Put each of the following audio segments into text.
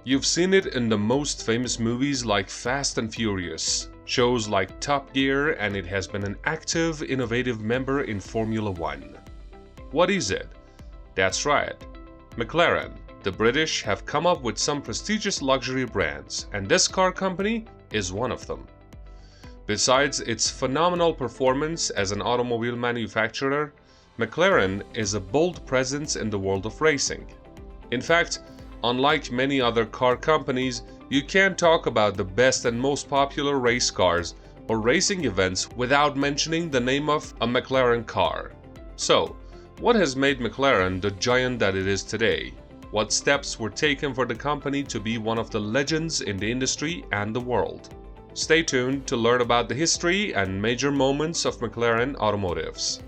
You've seen it in the most famous movies like Fast and Furious, shows like Top Gear, and it has been an active, innovative member in Formula One. What is it? That's right, McLaren. The British have come up with some prestigious luxury brands, and this car company is one of them. Besides its phenomenal performance as an automobile manufacturer, McLaren is a bold presence in the world of racing. In fact, unlike many other car companies, you can't talk about the best and most popular race cars or racing events without mentioning the name of a McLaren car. So, what has made McLaren the giant that it is today? What steps were taken for the company to be one of the legends in the industry and the world? Stay tuned to learn about the history and major moments of McLaren Automotives.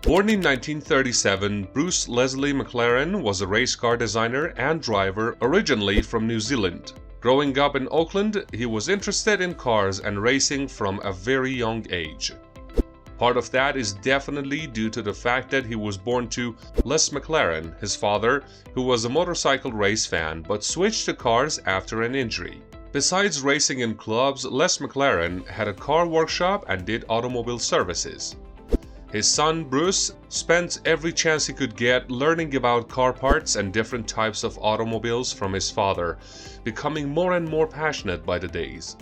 Born in 1937, Bruce Leslie McLaren was a race car designer and driver originally from New Zealand. Growing up in Auckland, he was interested in cars and racing from a very young age. Part of that is definitely due to the fact that he was born to Les McLaren, his father, who was a motorcycle race fan but switched to cars after an injury. Besides racing in clubs, Les McLaren had a car workshop and did automobile services. His son, Bruce, spent every chance he could get learning about car parts and different types of automobiles from his father, becoming more and more passionate by the days.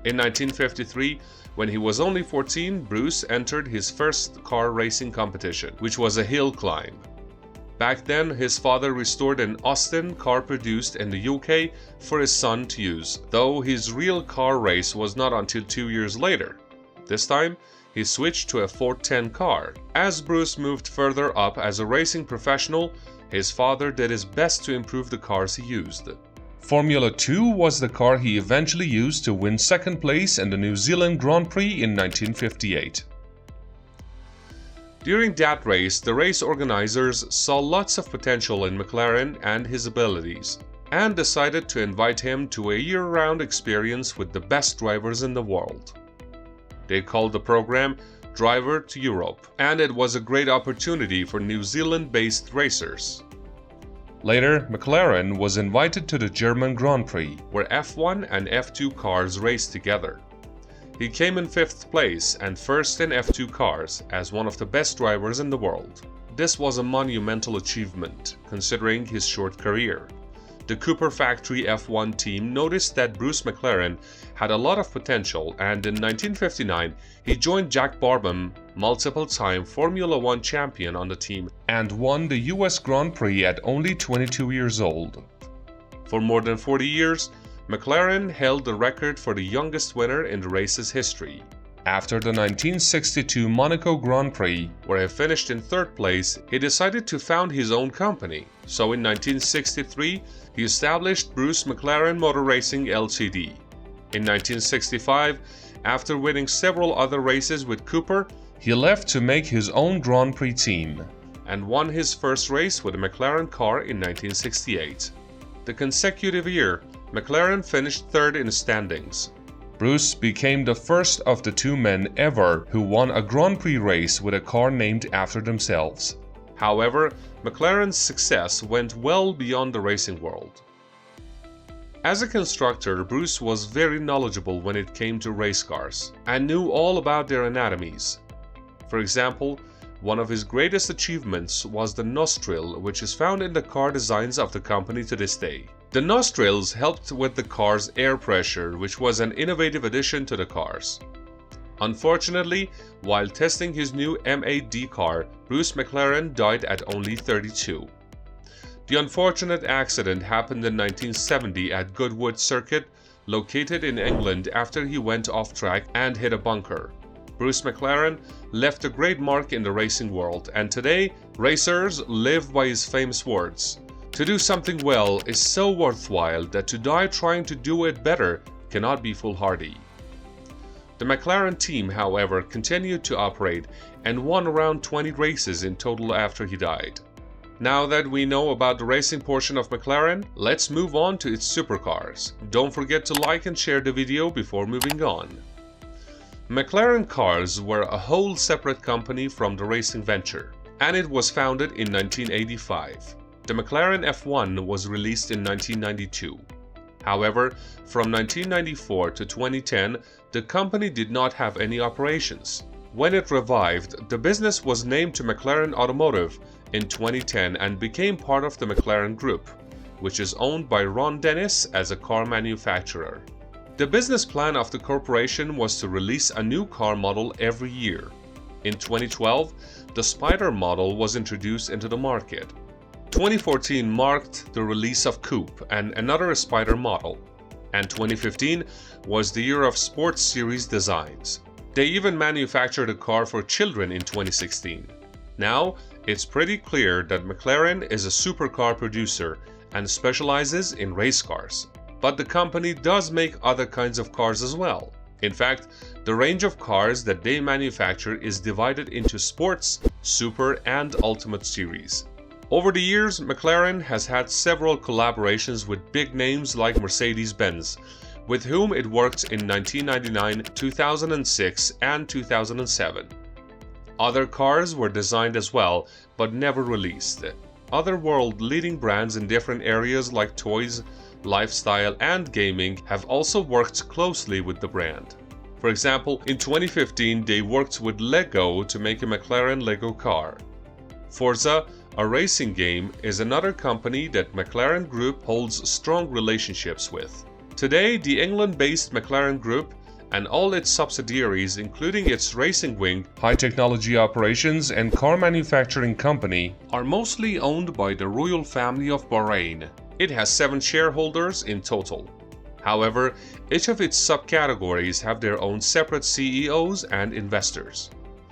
In 1953, when he was only 14, Bruce entered his first car racing competition, which was a hill climb. Back then, his father restored an Austin car produced in the UK for his son to use, though his real car race was not until 2 years later. This time, he switched to a 410 car. As Bruce moved further up as a racing professional, his father did his best to improve the cars he used. Formula 2 was the car he eventually used to win second place in the New Zealand Grand Prix in 1958. During that race, the race organizers saw lots of potential in McLaren and his abilities, and decided to invite him to a year-round experience with the best drivers in the world. They called the program Driver to Europe, and it was a great opportunity for New Zealand-based racers. Later, McLaren was invited to the German Grand Prix, where F1 and F2 cars raced together. He came in 5th place and first in F2 cars as one of the best drivers in the world. This was a monumental achievement, considering his short career. The Cooper factory F1 team noticed that Bruce McLaren had a lot of potential, and in 1959 he joined Jack Barham, multiple-time Formula One champion, on the team and won the US Grand Prix at only 22 years old. For more than 40 years, McLaren held the record for the youngest winner in the race's history. After the 1962 Monaco Grand Prix, where he finished in 3rd place, he decided to found his own company. So in 1963, he established Bruce McLaren Motor Racing Ltd. In 1965, after winning several other races with Cooper, he left to make his own Grand Prix team and won his first race with a McLaren car in 1968. The consecutive year, McLaren finished 3rd in the standings. Bruce became the first of the 2 men ever who won a Grand Prix race with a car named after themselves. However, McLaren's success went well beyond the racing world. As a constructor, Bruce was very knowledgeable when it came to race cars and knew all about their anatomies. For example, one of his greatest achievements was the nostril, which is found in the car designs of the company to this day. The nostrils helped with the car's air pressure, which was an innovative addition to the cars. Unfortunately, while testing his new M8D car, Bruce McLaren died at only 32. The unfortunate accident happened in 1970 at Goodwood Circuit, located in England, after he went off track and hit a bunker. Bruce McLaren left a great mark in the racing world, and today, racers live by his famous words: "To do something well is so worthwhile that to die trying to do it better cannot be foolhardy." The McLaren team, however, continued to operate and won around 20 races in total after he died. Now that we know about the racing portion of McLaren, let's move on to its supercars. Don't forget to like and share the video before moving on. McLaren Cars were a whole separate company from the racing venture, and it was founded in 1985. The McLaren F1 was released in 1992. However, from 1994 to 2010, the company did not have any operations. When it revived, the business was named to McLaren Automotive in 2010 and became part of the McLaren Group, which is owned by Ron Dennis as a car manufacturer. The business plan of the corporation was to release a new car model every year. In 2012, the Spider model was introduced into the market. 2014 marked the release of Coupe and another Spider model, and 2015 was the year of sports series designs. They even manufactured a car for children in 2016. Now, it's pretty clear that McLaren is a supercar producer and specializes in race cars. But the company does make other kinds of cars as well. In fact, the range of cars that they manufacture is divided into sports, super, and ultimate series. Over the years, McLaren has had several collaborations with big names like Mercedes-Benz, with whom it worked in 1999, 2006, and 2007. Other cars were designed as well, but never released. Other world-leading brands in different areas like toys, lifestyle, and gaming have also worked closely with the brand. For example, in 2015, they worked with Lego to make a McLaren Lego car. Forza, a racing game, is another company that McLaren Group holds strong relationships with. Today, the England-based McLaren Group and all its subsidiaries, including its racing wing, high-technology operations, and car manufacturing company, are mostly owned by the royal family of Bahrain. It has 7 shareholders in total. However, each of its subcategories have their own separate CEOs and investors.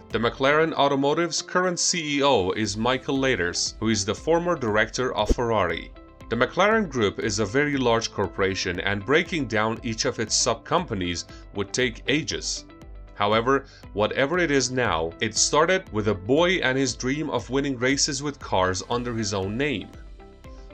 The McLaren Automotive's current CEO is Michael Laters, who is the former director of Ferrari. The McLaren Group is a very large corporation, and breaking down each of its sub-companies would take ages. However, whatever it is now, it started with a boy and his dream of winning races with cars under his own name.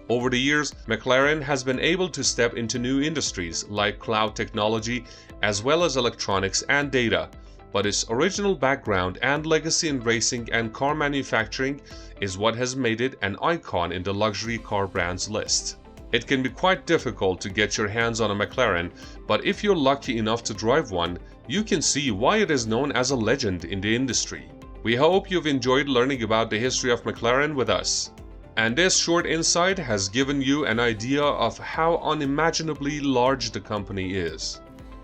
Over the years, McLaren has been able to step into new industries like cloud technology, as well as electronics and data, but its original background and legacy in racing and car manufacturing is what has made it an icon in the luxury car brands list. It can be quite difficult to get your hands on a McLaren, but if you're lucky enough to drive one, you can see why it is known as a legend in the industry. We hope you've enjoyed learning about the history of McLaren with us. And this short insight has given you an idea of how unimaginably large the company is.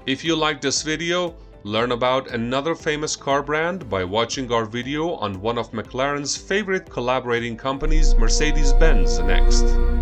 If you like this video, learn about another famous car brand by watching our video on one of McLaren's favorite collaborating companies, Mercedes-Benz, next.